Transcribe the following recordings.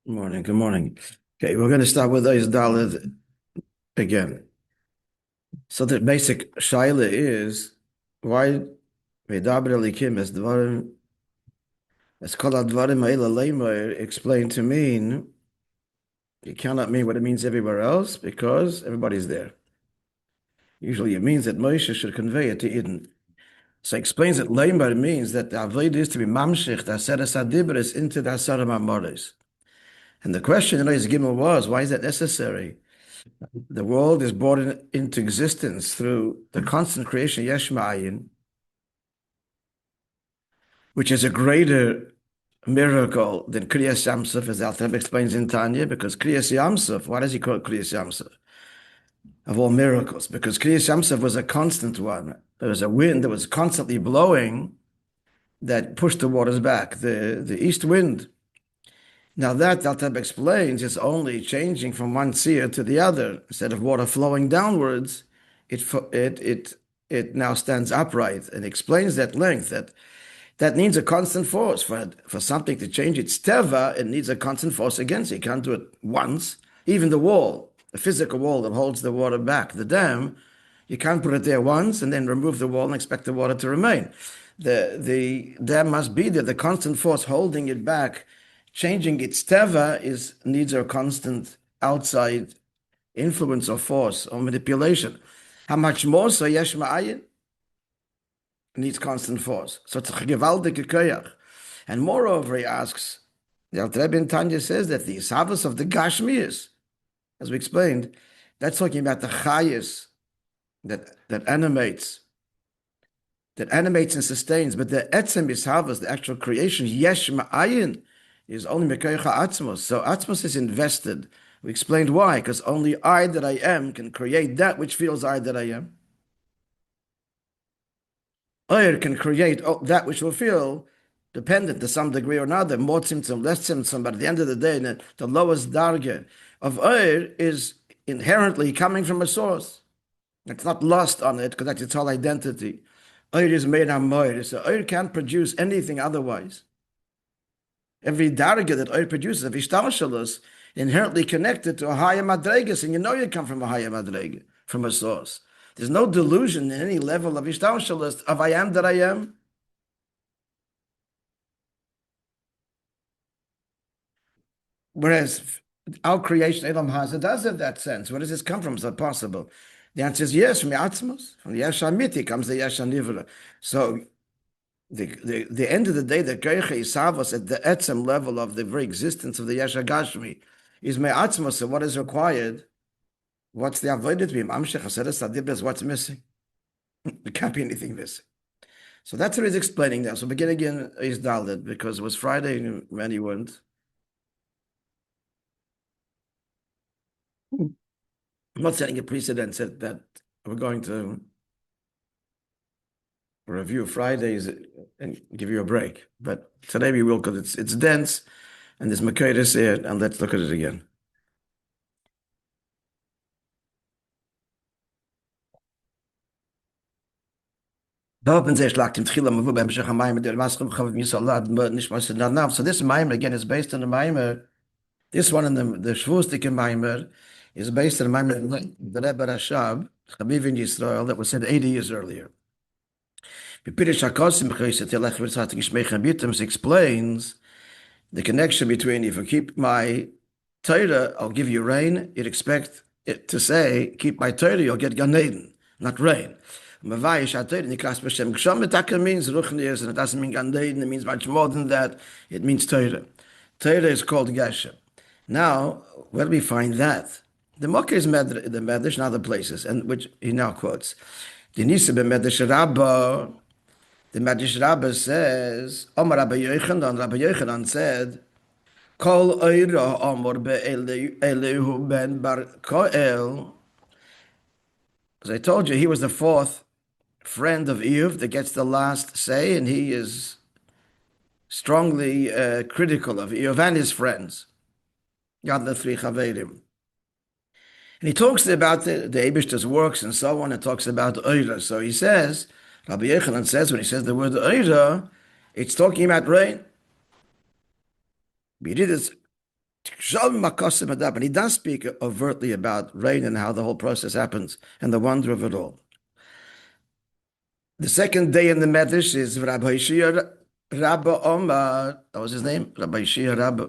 Good morning. Good morning. Okay, we're going to start with Eis Dalet again. So the basic shaila is why Vayedaber Elokim as Dvarim as Kol Advarim Ha'ila Lamer explained to mean you cannot mean what it means everywhere else because everybody's there. Usually it means that Moishe should convey it to Eden. So he explains that Lamer means that the Avodah is to be mamshich the Aseres HaDibros into the Asara Mamoros. And the question in Eis Gimel was, why is that necessary? The world is brought into existence through the constant creation Yesh Ma'ayin, which is a greater miracle than Kriyas Yamsuf, as Alter Rebbe explains in Tanya, because Kriyas Yamsuf, why does he call it Kriyas Yamsuf? Of all miracles, because Kriyas Yamsuf was a constant one. There was a wind that was constantly blowing that pushed the waters back, the east wind. Now that Alter Rebbe explains is only changing from one seer to the other. Instead of water flowing downwards, it now stands upright, and explains that length that needs a constant force for something to change its teva. It needs a constant force against it. You can't do it once. Even the wall, the physical wall that holds the water back, the dam, you can't put it there once and then remove the wall and expect the water to remain. The dam must be there. The constant force holding it back, changing its teva, needs a constant outside influence or force or manipulation. How much more so Yesh Ma'ayin needs constant force. So it's a gewaltige koyach. And moreover, he asks, the Alter Rebbe in Tanya says that the Isavos of the Gashmias, as we explained, that's talking about the chayis that animates and sustains. But the etzem Isavos, the actual creation, Yesh Ma'ayin, is only Mekoycha Atzmos. So Atzmos is invested. We explained why, because only I that I am can create that which feels I that I am. Oyer can create that which will feel dependent to some degree or another, more tzimtzum, less tzimtzum, but at the end of the day, the lowest darge of Oyer is inherently coming from a source. It's not lost on it, because that's its whole identity. Oyer is made on Moyer, so Oyer can't produce anything otherwise. Every darge that Oyer produces, every shtalshalus, inherently connected to a higher madregas, and you know you come from a higher madrega, from a source. There's no delusion in any level of ishtalshalus of I am that I am. Whereas our creation, Elam Haza, does have that sense. Where does this come from? Is that possible? The answer is yes, from the Atzmos. From the Yesh HaMiti comes the Yesh HaNivra. So the end of the day, the Koyche Isavos at the etzem level of the very existence of the Yesh HaGashmi is Me'atzmos. So what is required? What's the avoided to be? Amshech Haseres HaDibros, what's missing? There can't be anything missing. So that's what he's explaining now. So begin again is Dalet, because it was Friday and many weren't. I'm not setting a precedent that we're going to review Fridays and give you a break. But today we will, because it's dense and there's Makaitis here, and let's look at it again. So this Maimer again is based on the Maimer. This one in the Shvustik Maimer is based on the Maimer the Rebbe Rashab, Chaviv in Yisrael, that was said 80 years earlier. Explains the connection between if you keep my Torah, I'll give you rain. You'd expect it to say, keep my Torah, you'll get Gan Eden, not rain. Means Ruchnias, and it doesn't mean Gan Eden, it means much more than that. It means Torah. Torah is called Geshem. Now, where do we find that? The Mokker is the Medrash and other places, and which he now quotes. The Nisa Medrash Rabbah, the Medrash Rabbah says, Omar Rabbi Yochanan said, Kol Oira Omar be'elehu ben bar Koel. As I told you, he was the fourth friend of Eve that gets the last say, and he is strongly critical of Eve and his friends. Yad Lefri Chaverim. And he talks about the Eibishter's works and so on, and talks about Oira. So he says, Rabbi Yochanan says, when he says the word Oira, it's talking about rain. B'yididus And he does speak overtly about rain and how the whole process happens and the wonder of it all. The second day in the Medrash is Rabbi Shia Rabbi Omar. That was his name, Rabbi Shia Rabbi.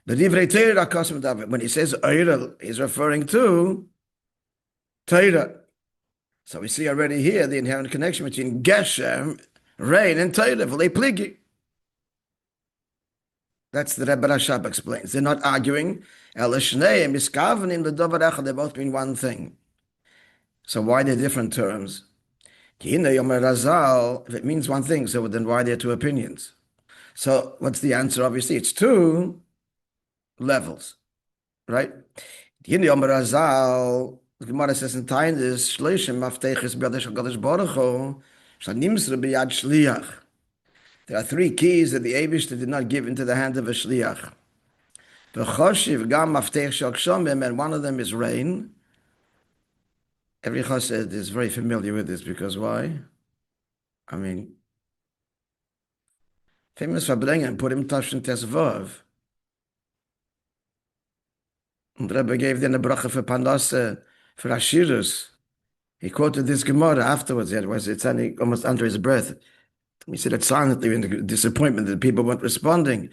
When he says Eira, he's referring to Torah. So we see already here the inherent connection between Geshem, rain, and Torah. That's the Rebbe Rashab explains. They're not arguing. They both mean one thing. So why are they different terms? If it means one thing, so then why are there two opinions? So what's the answer? Obviously, it's two levels, right? The Gemara says in Tainus, there are three keys that the Eibishter did not give into the hand of a shliach. And one of them is rain. Every chassid is very familiar with this because why? I mean, famous Verbrengen put him Tafshin Tesvav. And Rabbi gave them a bracha for Pandasa, for Ashirus. He quoted this Gemara afterwards. It was almost under his breath. We said it silently in the disappointment that people weren't responding,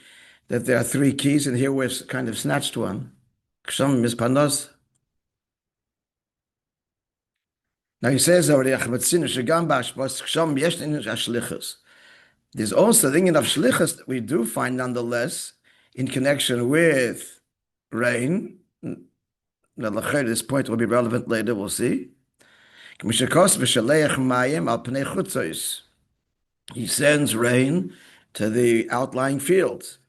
that there are three keys, and here we've kind of snatched one. Ksham is Panos. Now he says already, there's also the thing of shlichus that we do find nonetheless in connection with rain. Now, this point will be relevant later, we'll see. He sends rain to the outlying fields.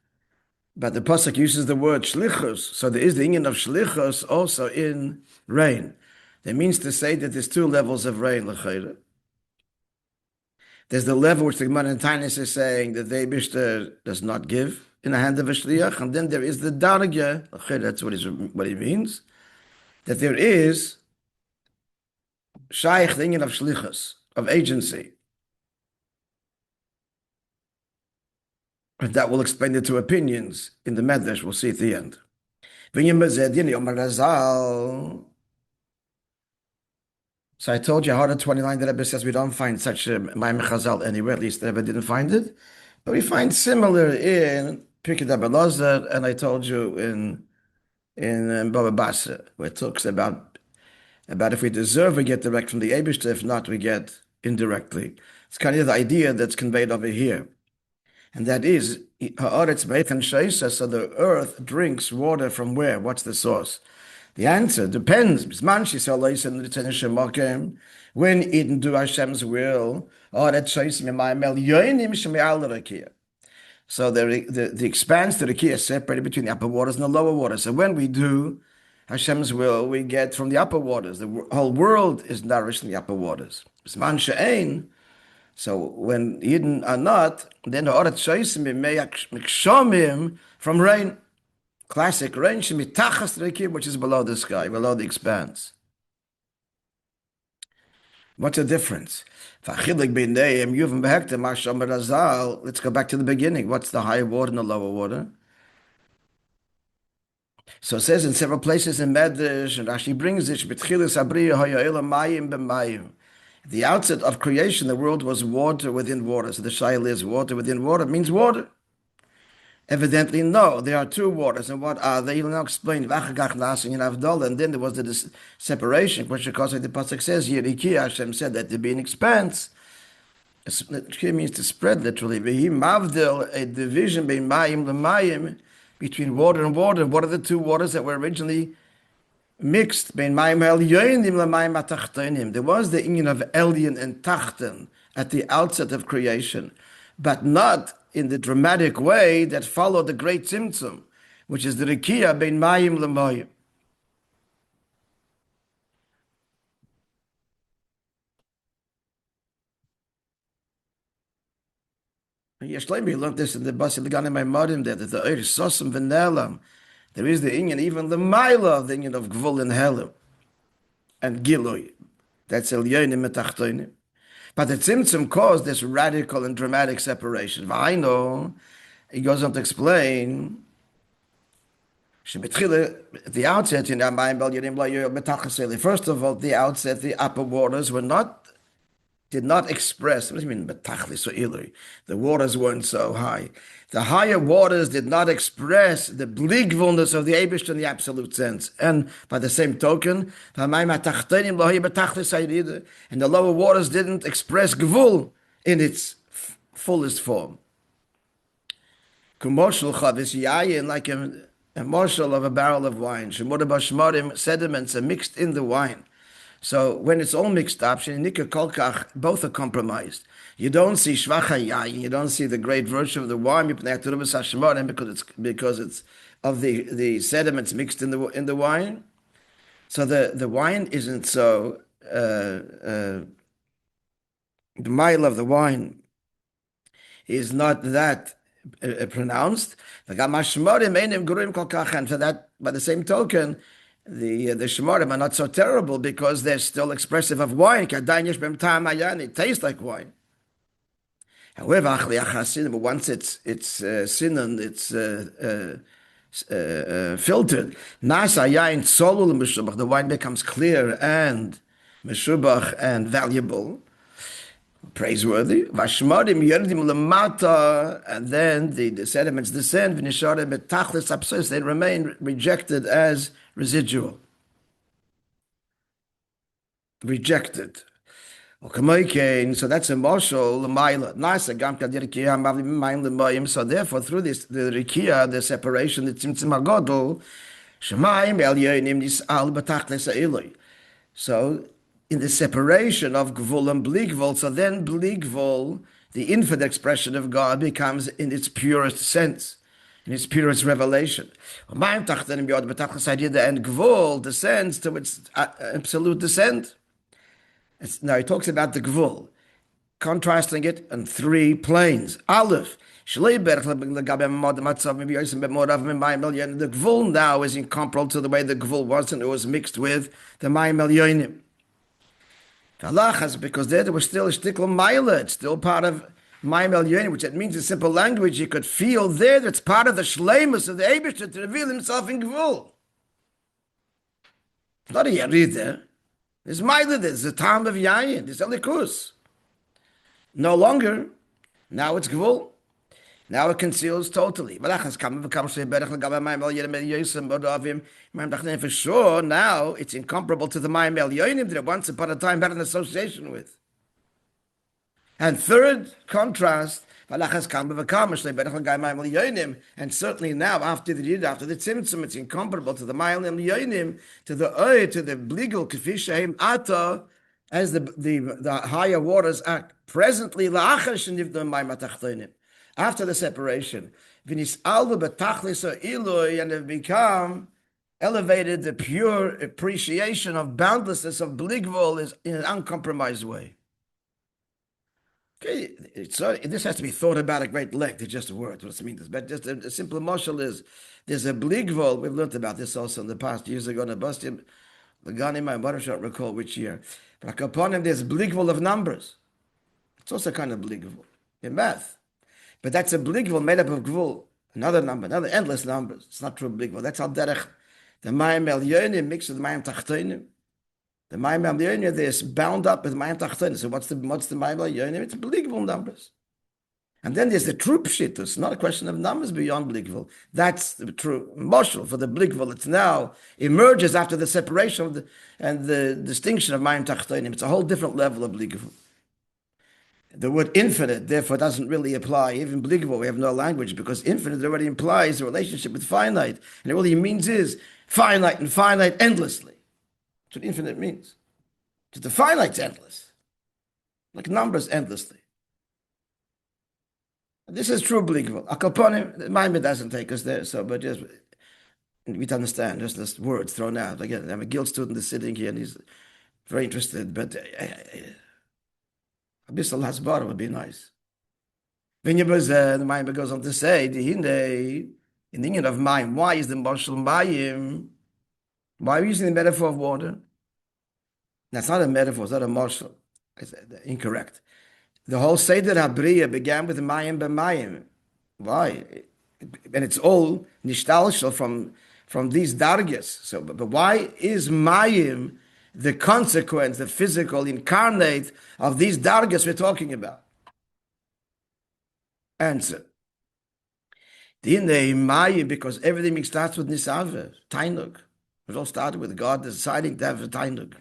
But the pasuk uses the word shlichus, so there is the inyan of shlichus also in rain. That means to say that there's two levels of rain, l'chayra. There's the level which the Gemara in Tainus is saying that the Eibishter does not give in the hand of a shliach, and then there is the dargya, l'chayra, that's what it means, that there is shaykh, the inyan of shlichus, of agency. And that will explain the two opinions in the Medrash. We'll see at the end. So I told you, 129, the Rebbe says we don't find such a Ma'am Chazal anywhere. At least the Rebbe didn't find it. But we find similar in Pirkei Abelazar, and I told you in Baba Basra, where it talks about if we deserve, we get direct from the Eibishter. If not, we get indirectly. It's kind of the idea that's conveyed over here. And that is, so the earth drinks water from where? What's the source? The answer depends. When it didn't do Hashem's will, so the expanse to the key is separated between the upper waters and the lower waters. So when we do Hashem's will, we get from the upper waters. The whole world is nourished in the upper waters. So when Yidden are not, then the Orat Shoisim Mikshomim from rain. Classic rain, Shemitachas Rekim, which is below the sky, below the expanse. What's the difference? Let's go back to the beginning. What's the higher water and the lower water? So it says in several places in Medrash, and Rashi brings it, the outset of creation, the world was water within water. So the Shaila is water within water means water. Evidently, no. There are two waters. And what are they? He'll now explain. And then there was the separation, which of course the Pasuk says, Yeriki Hashem said that there be an expanse. It means to spread literally. A division between water and water. What are the two waters that were originally mixed? There was the union of Elyon and Tachten at the outset of creation, but not in the dramatic way that followed the great Tzimtzum, which is the Rikiya bein Mayim l'Mayim. We learned this in the Basi L'Gani Maimarim that the Eir Sosum V'Nelam, there is the inyan, even the Maila, the inyan of Gvul and Helim, and Gilui. That's Elyonim and Tachtonim. But the Tzimtzum caused this radical and dramatic separation. I know, he goes on to explain At the outset, first of all, the outset, the upper waters did not express. What do you mean, the waters weren't so high. The higher waters did not express the bligvulness of the Eibush in the absolute sense. And by the same token, and the lower waters didn't express gvul in its fullest form. Like a morsel of a barrel of wine. Sediments are mixed in the wine. So when it's all mixed up, both are compromised. You don't see shvacha yayin, you don't see the great virtue of the wine because it's of the sediments mixed in the wine. So the wine isn't so the mile of the wine is not that pronounced. And for that, by the same token, the shmorim are not so terrible because they're still expressive of wine. It tastes like wine. However, once it's sinned, it's filtered, the wine becomes clear and meshubach and valuable, praiseworthy. And then the sediments descend, they remain rejected as residual. Rejected. So that's a marshal. So therefore, through this, the rikia, the separation, the tzimtzum hagadol, so in the separation of gvul and bligvul, so then bligvul, the infinite expression of God, becomes in its purest sense, in its purest revelation. And gvul descends to its absolute descent. Now he talks about the gvul, contrasting it on three planes. Aleph, the gvul now is incomparable to the way the gvul was, and it was mixed with the mayim elyonim. Because there was still a shtikl maila, it's still part of mayim elyonim, which it means in simple language, you could feel there that it's part of the shleimus of the Eibishter to reveal himself in gvul. It's not a yarid there. There's maila, there's the time of yayin, there's elikus. No longer, now it's gvul. Now it conceals totally. For sure, now it's incomparable to the mayim elyonim that once upon a time had an association with. And third contrast, and certainly now after the tzimtzum, it's incomparable to the mayim elyonim, to the bligul kefishaim ata, as the higher waters are presently after the separation, and have become elevated, the pure appreciation of boundlessness of bligvul is in an uncompromised way. Okay, so this has to be thought about at great length. It's just a word. What does it mean? But just a simple marshal is there's a bligvul. We've learned about this also in the past years ago. The Ganim, my mother shall recall which year. But upon him, there's bligvul of numbers. It's also kind of bligvul in math. But that's a bligvul made up of gvul, another number, another endless numbers. It's not true bligvul. That's al derech. The mayim elyonim mixed with the mayim tachtonim. The mayim elyonim, they're bound up with mayim tachtonim. So what's the mayim elyonim? It's bligvul numbers. And then there's the true pshit. It's not a question of numbers beyond bligvul. That's the true moshel for the bligvul. It's now emerges after the separation and the distinction of mayim tachtonim. It's a whole different level of bligvul. The word infinite, therefore, doesn't really apply. Even bligvul, we have no language, because infinite already implies a relationship with finite. And all it means is finite and finite endlessly. That's what infinite means. Because the finite's endless. Like numbers endlessly. This is true bligvul. Akalponim, the Maimon doesn't take us there, so, but just, we don't understand, just this words thrown out. Again, I'm a guild student that's sitting here, and he's very interested, but Abyssal Hasbara would be nice. The Maimon goes on to say, in the union of Mayim, why is the Marshal Mayim? Why are we using the metaphor of water? That's not a metaphor, it's not a Marshal. It's incorrect. The whole Seder HaBriya began with Mayim b'Mayim. Why? And it's all nishtalshal from from these dargas. So, but why is mayim the consequence, the physical, incarnate of these dargas we're talking about? Answer. Mayim, because everything starts with nisave, tainug. It all started with God deciding to have a tainug.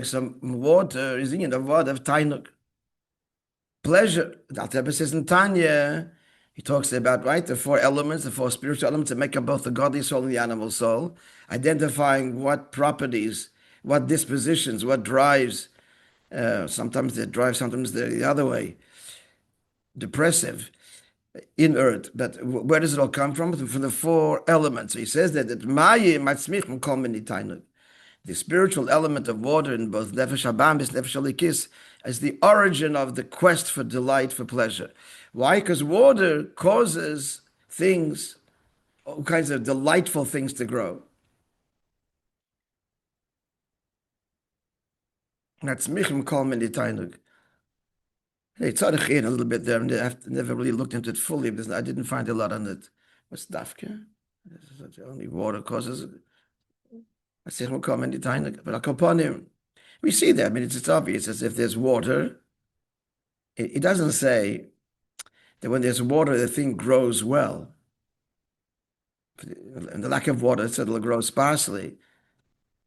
Some water is in the word of tainug. Pleasure. That Rebbe says in Tanya, he talks about, right, the four elements, the four spiritual elements that make up both the godly soul and the animal soul, identifying what properties, what dispositions, what drives. Sometimes they drive, sometimes they're the other way. Depressive, inert. But where does it all come from? From the four elements. So he says that the spiritual element of water in both nefesh habambis, nefesh alikis, is the origin of the quest for delight, for pleasure. Why? Because water causes things, all kinds of delightful things to grow. That's michem kol mini tainug. Hey, tzarich in a little bit there. I've never really looked into it fully because I didn't find a lot on it. What's dafke? Only water causes it. But upon him, we see that. I mean, it's obvious as if there's water. It doesn't say that when there's water, the thing grows well. And the lack of water, so it'll grow sparsely.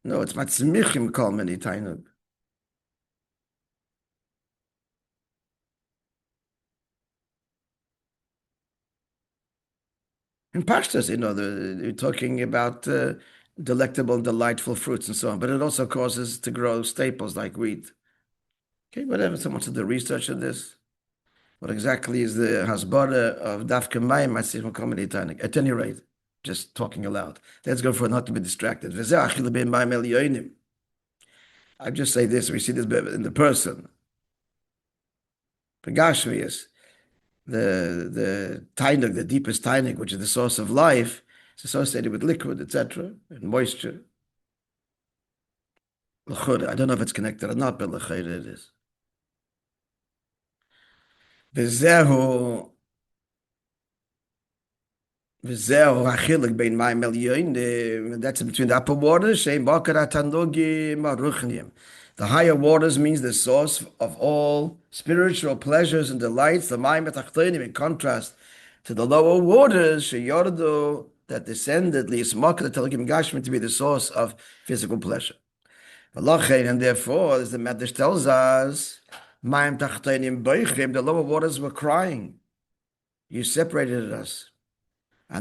No, it's matzmichim kol mini tainug. In pashtas, they're talking about delectable and delightful fruits and so on, but it also causes to grow staples like wheat. Okay, whatever, so much of the research of this. What exactly is the hasbara of dafke mayim matzmichim kol mini tainug? At any rate, just talking aloud. Let's go for not to be distracted. I just say this, we see this in the person. Pagashmius, the tainug, the deepest tainug, which is the source of life, is associated with liquid, etc., and moisture. I don't know if it's connected or not, but it is. That's between the upper waters. The higher waters means the source of all spiritual pleasures and delights. The in contrast to the lower waters that descended to be the source of physical pleasure. And therefore, as the Medrash tells us, the lower waters were crying. You separated us. We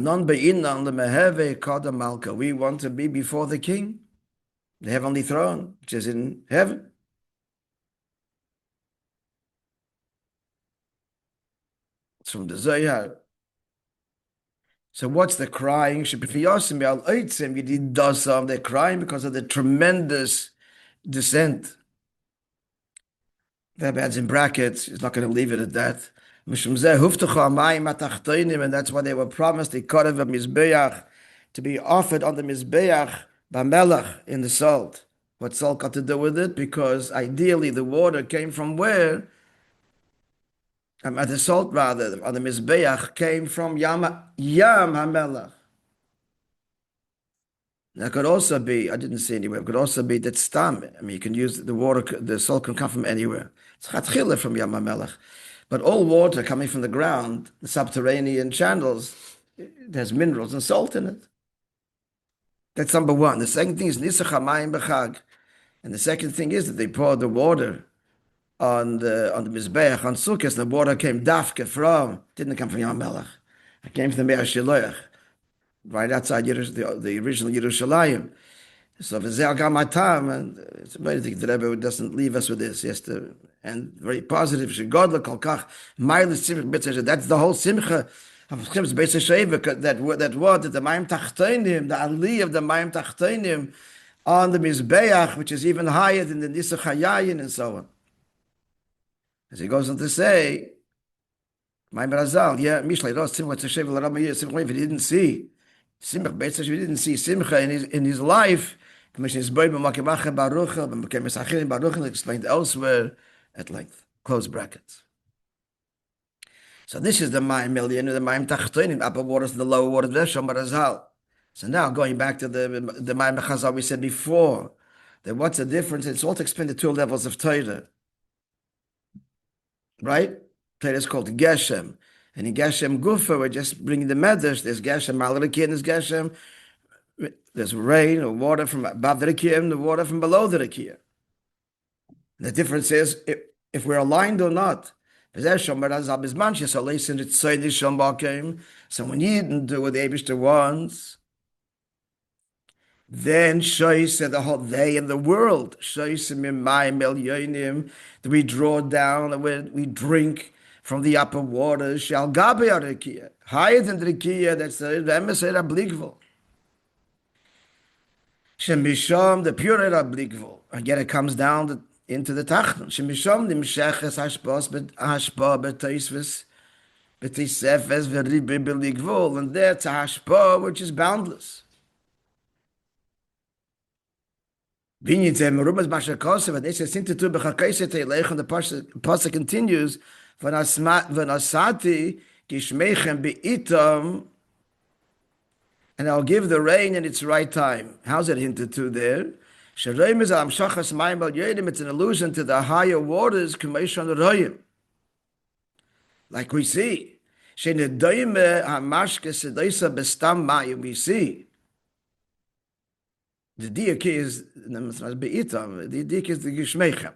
want to be before the king, the heavenly throne, which is in heaven. It's from the Zohar. So what's the crying? They're crying because of the tremendous descent. That adds in brackets. He's not going to leave it at that. And that's why they were promised the korev of mizbeach to be offered on the mizbeach b'melach in the salt. What salt got to do with it? Because ideally the water came from where? The salt rather on the mizbeach came from yam hamelach. That could also be, I didn't see anywhere, it could also be that stam. I mean, you can use the water, the salt can come from anywhere. It's chatchila from yam hamelach. But all water coming from the ground, the subterranean channels, there's minerals and salt in it. That's number one. The second thing is nisach hamayim b'chag. And the second thing is that they poured the water on the mizbeach, on Sukkot. The water came dafke from, didn't come from Yam Melech. It came from the Me'er Shiloach, right outside the original Yerushalayim. So v'zeh gam hatam, and it's amazing that the Rebbe doesn't leave us with this. Yes, and very positive. Shegodla kol kach ma'ilus simcha b'tzeh. That's the whole simcha of Chim's Beis HaSheva. That the Mayim Tachtonim, the Ali of the Mayim Tachtonim on the Mizbeach, which is even higher than the Nisach Hayayin and so on. As he goes on to say, Mayim Razal, yeah, Mishlei Ros Simcha Tzeshev l'Rama Yeh Simcha. If he didn't see Simcha Beis HaSheva, he didn't see Simcha in his life. Commission is explained elsewhere at length. Close brackets. So this is the Mayim million, the Mayim Tachtonim, upper waters, the lower waters, Vesham Barazal. So now going back to the Mayim Chazal we said before, that what's the difference? It's all to explain the two levels of Torah. Right? Torah is called Geshem. And in Geshem Gufa, we're just bringing the Medrash. There's Geshem Malarikim, there's Geshem, there's rain or water from above the Rikim, the water from below the Rikim. The difference is if we're aligned or not. So when you didn't do what the Eibishter wants, then Shoy said the whole they in the world. That we draw down and we drink from the upper waters, higher than the Rikiya, that's the Emeser Ablikvul. Shemisham, the pure Ablikvul. Again, it comes down into the Tachton. Shemisham, the Misheches Hashpos, Hashpa, Betaisvis, Betisefes, Veribi Belikvul, and that's a Hashpa which is boundless. The pasuk continues, and I'll give the rain in its right time. How's it hinted to there? It's an allusion to the higher waters, like we see. We see. The diak is the gishmechem,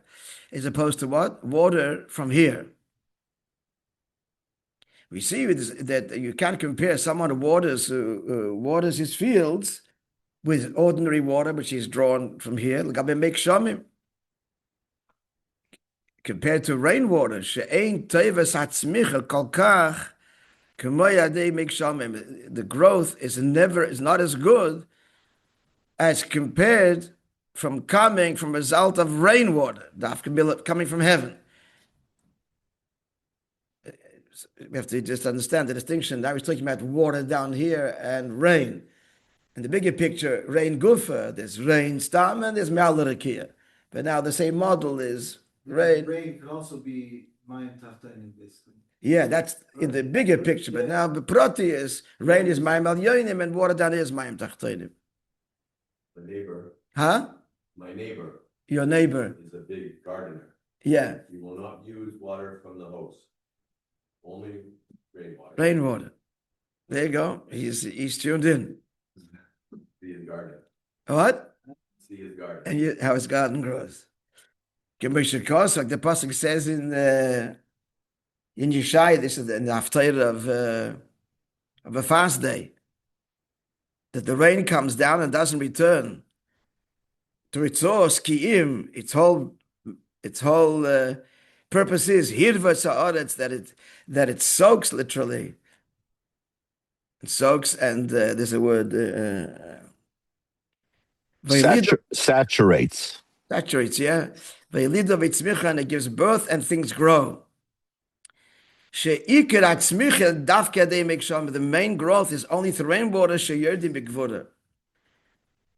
as opposed to what? Water from here. We see that you can't compare someone who waters his fields with ordinary water, which is drawn from here. Compared to rainwater, the growth is not as good as compared from coming from a result of rainwater, coming from heaven. We have to just understand the distinction. Now he's talking about water down here and rain. In the bigger picture, rain gufa, there's rain stam and there's malarakia. But now the same model is rain. Rain could also be mayim tachtonim in this. Yeah, that's in the bigger picture. But now the prati is rain is mayim al yonim and water down here is mayim tachtonim. My neighbor. Huh? My neighbor. Your neighbor. Is a big gardener. Yeah. He will not use water from the hose. Only rainwater. Rainwater. There you go. He's tuned in. See his garden. What? See his garden. And how his garden grows. Like the pasuk says in Yeshaya, this is in the haftarah of a fast day, that the rain comes down and doesn't return to its source, ki'im, its whole purpose is hirva sa'aretz, that it soaks literally. It soaks, and there's a word saturates. Saturates, yeah. And it gives birth and things grow. The main growth is only through rainwater.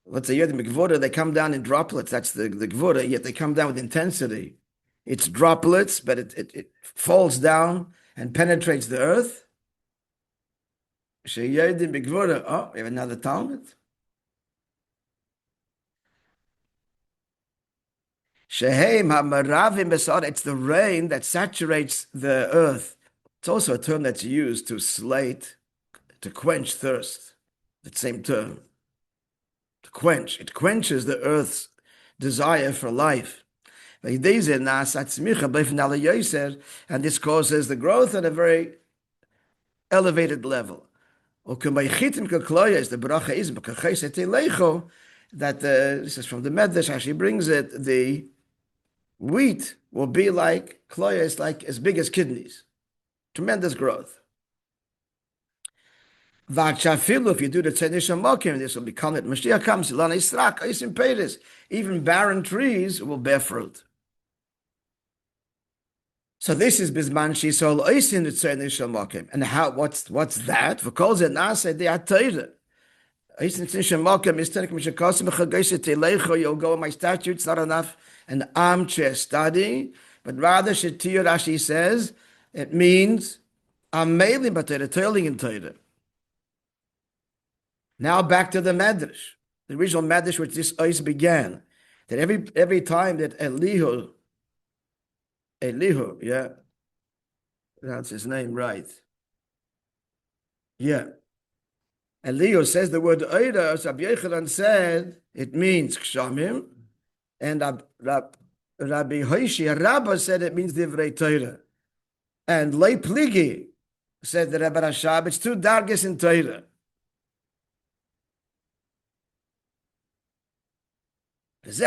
What's a yerdim gvura? They come down in droplets. That's the gvura, yet they come down with intensity. It's droplets, but it falls down and penetrates the earth. Oh, we have another Talmud. It's the rain that saturates the earth. It's also a term that's used to slate, to quench thirst. That same term. To quench. It quenches the earth's desire for life. And this causes the growth at a very elevated level. That this is from the Medrash, how she brings it, the wheat will be like kloyes, like as big as kidneys. Tremendous growth. If you do the tzedisha mokim, this will become it. Mashiach comes, even barren trees will bear fruit. So this is bizman shisol oisin the tzedisha mokim. And how? What's that? For calls it nasa they are Torah. You'll go in my statutes, not enough an armchair study, but rather Shetir Rashi says it means I'm mailing but they're toiling in Torah. Now back to the Medrash, the original Medrash which this ice began. That every time that Elihu, yeah, that's his name, right? Yeah. Elihu says the word Oida, so Rabbi Yochanan said it means Kshamim, and Rabbi Hoishi, Rabbi said it means Divrei Torah. And Lei Pligi said the Rebbe Rashab, it's two dargis in Torah. It's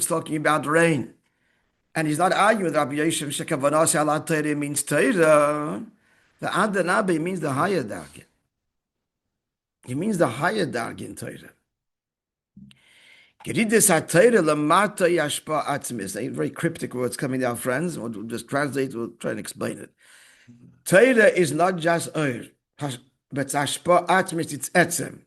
talking about rain. And he's not arguing with Rabbi Yosef, Shekavanos Alat Torah means Torah. The Adanabi means the higher dargin. He means the higher dargin in Torah. Very cryptic words coming down, friends. We'll just translate, we'll try and explain it. Torah is not just Oir, but it's Ashpa Atmis, it's Etzem.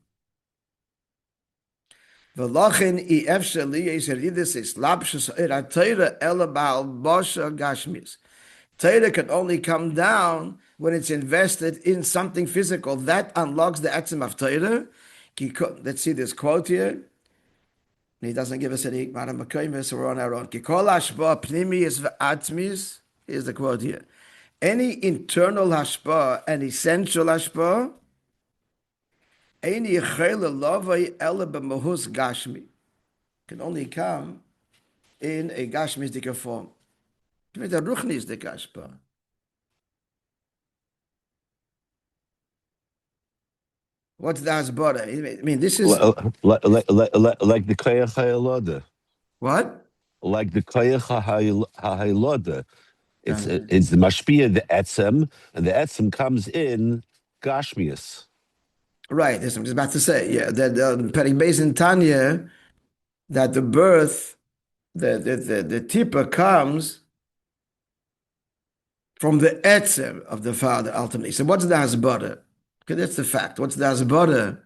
V'lachin I efshel li yiserides is lapshus Oir Torah ela ba'al bosha gashmis. Torah can only come down when it's invested in something physical. That unlocks the Etzem of Torah. Let's see this quote here. He doesn't give us any Maram, so we're on our own. Kikol hashpa pnimius v'atmis is the quote here. Any internal hashpa and essential hashpa, any chayla lavai ela b'mahus gashmi, can only come in a gashmistic form. The ruchnistic hashpa. What's the hasbara? I mean, this is like the koyach ha'ilada. What? Like the koyach ha'ilada. It's the mashpia, the etzem, and the etzem comes in gashmius. Right. That's what I'm just about to say. Yeah, that Perek Beis in Tanya, that the birth, the tippa comes from the etzem of the father ultimately. So what's the hasbara? Okay, that's the fact. What's the hasbara?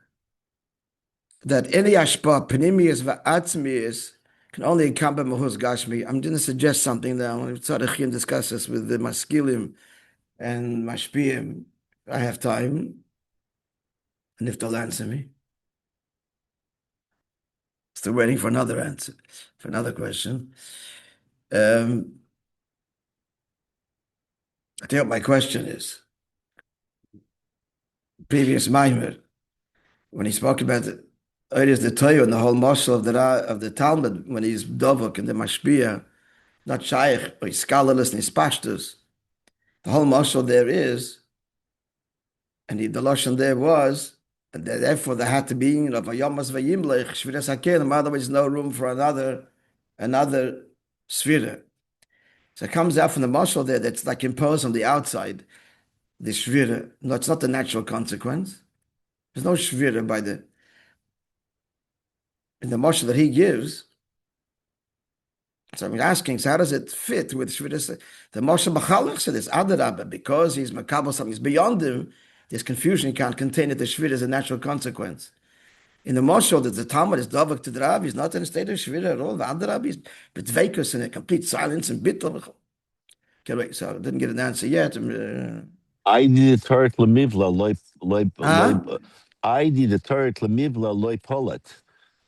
That any ashpa, panimius va'atzmius, can only come by mahuz gashmi. I'm going to suggest something now. I'm going to discuss this with the maskilim and mashpiyim. I have time. And if they'll answer me. Still waiting for another answer, for another question. I tell you what my question is. Previous Maimer, when he spoke about it is the Torah and the whole mashal of the Talmud, when he's dovuk and the mashpia, not shaykh, but he's scholarless and he's pashtus. The whole mashal there is, and the lashon there was, and therefore there had to be, vayomas vayimlech shviras hakelim. Otherwise, no room for another svira. So it comes out from the mashal there that's like imposed on the outside. The shvira, no, it's not the natural consequence. There's no shvira in the mashal that he gives. So I'm asking, so how does it fit with shvira? The mashal b'chalach said this adarabah, because he's makabel something is beyond him. There's confusion. He can't contain it. The shvira is a natural consequence. In the mashal that the Talmud is davak to the Rabbi, he's not in a state of shvira at all. The adarabah is betveikus in a complete silence and bittul. Okay, wait. So I didn't get an answer yet. I need a turret lemivla I need a turret lemivla loy polet.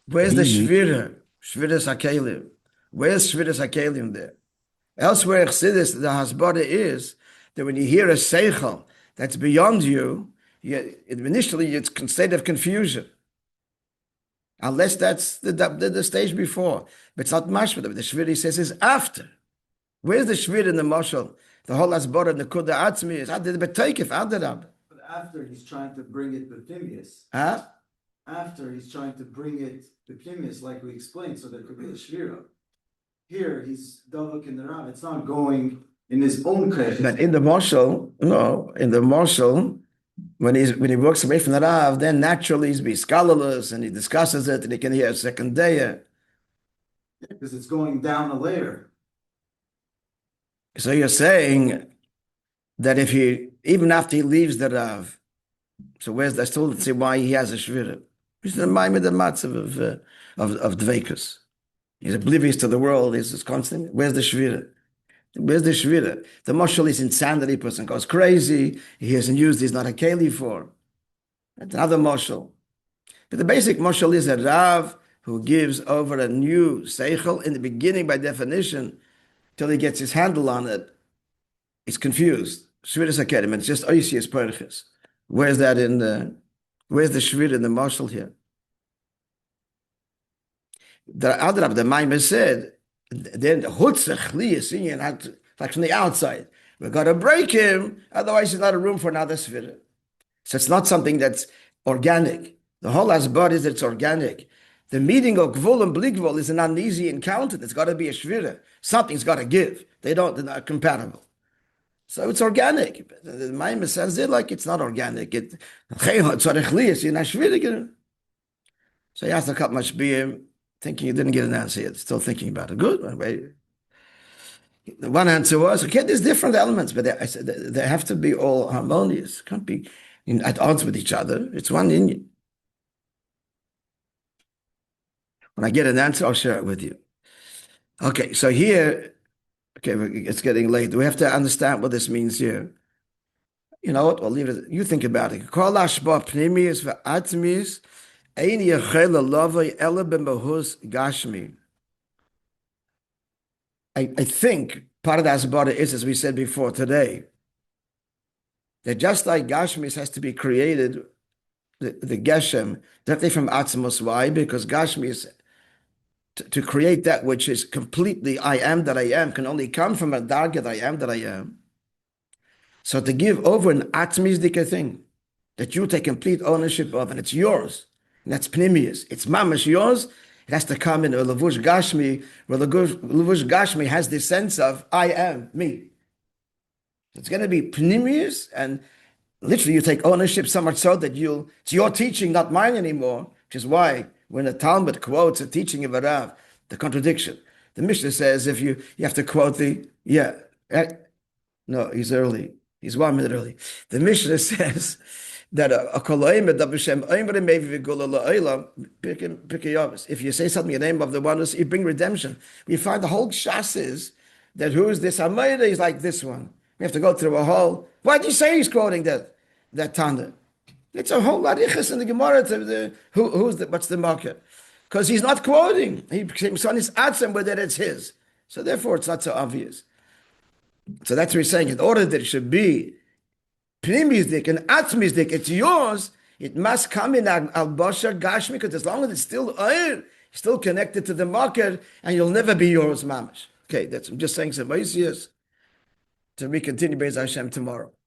Where's the shvira? Shviras hakelim. Where's shviras hakelim there? Elsewhere, Chassidus, the hasbara is that when you hear a seichel that's beyond you, initially it's a state of confusion. Unless that's the stage before. But it's not mashma. The shvira, says, is after. Where's the shvira in the mashal? The whole hasbara and the kuda atzmi is But after he's trying to bring it b'pnimius. Huh? After he's trying to bring it b'pnimius, like we explained, so there could be a shvira. Here he's davuk in the Rav. It's not going in his own kresh. But in the mashal, no, in the mashal, when he walks away from the Rav, then naturally he's be scholarless and he discusses it and he can hear a second day. Because it's going down a layer. So you're saying that if even after he leaves the Rav, So where's that? Still, let's see why he has a shvira. He's the maimah the matzav of dveikus. He's oblivious to the world. He's constant. Where's the shvira? Where's the shvira? The mashal is insanity. Person goes crazy. He hasn't used. He's not a keli for. That's another mashal. But the basic mashal is a rav who gives over a new seichel in the beginning by definition till he gets his handle on it. He's confused. Shviras akedim. It's just oisius perches. Where's that in the? Where's the shvira in the mashal here? The Adrab, the Maimah said, then the h'tשכ Sion had to, like from the outside. We've got to break him, otherwise there's not a room for another svira. So it's not something that's organic. The whole asbar is that it's organic. The meeting of gvul and bli gvul is an uneasy encounter. There's got to be a shvira. Something's got to give. They're not compatible. So it's organic. The Maimah says it like it's not organic. So he asked a couple mashbiyim, thinking you didn't get an answer yet, still thinking about it. Good. The one answer was, okay, there's different elements, but they have to be all harmonious. Can't be at odds with each other. It's one union. When I get an answer, I'll share it with you. Okay, so here, okay, it's getting late. We have to understand what this means here. You know what? I'll leave it. You think about it. Kol hashba pnimius ve'atmius ein yachel lavoi ela b'mahus gashmi. I think part of the asbara is, as we said before today, that just like Gashmis has to be created, the Geshem, directly from Atzmos. Why? Because Gashmis, to create that which is completely I am that I am, can only come from a darga that I am that I am. So to give over an Atzmisdika thing, that you take complete ownership of, and it's yours, and that's Pnimius, it's mamash yours, it has to come in a Lavush Gashmi, where Lavush Gashmi has this sense of I am, me. It's going to be Pnimius, and literally you take ownership so much so that it's your teaching, not mine anymore, which is why when the Talmud quotes a teaching of a Rav, the contradiction, the Mishnah says if you have to quote no, he's early. He's 1 minute early. The Mishnah says that if you say something in the name of the one, you bring redemption. We find the whole shas is that who is this Hamayda? He's like this one. We have to go through a whole. Why do you say he's quoting that Tana? It's a whole larichas in the Gemara to what's the market? Because he's not quoting. He's on his atzem, but that it's his. So therefore, it's not so obvious. So that's what he's saying. In order that it should be Pnimizdik and Atzmizdik, it's yours, it must come in al-Bashar Gashmi, because as long as it's still still connected to the market, and you'll never be yours, mamash. Okay, I'm just saying some ideas to be continued by Hashem tomorrow.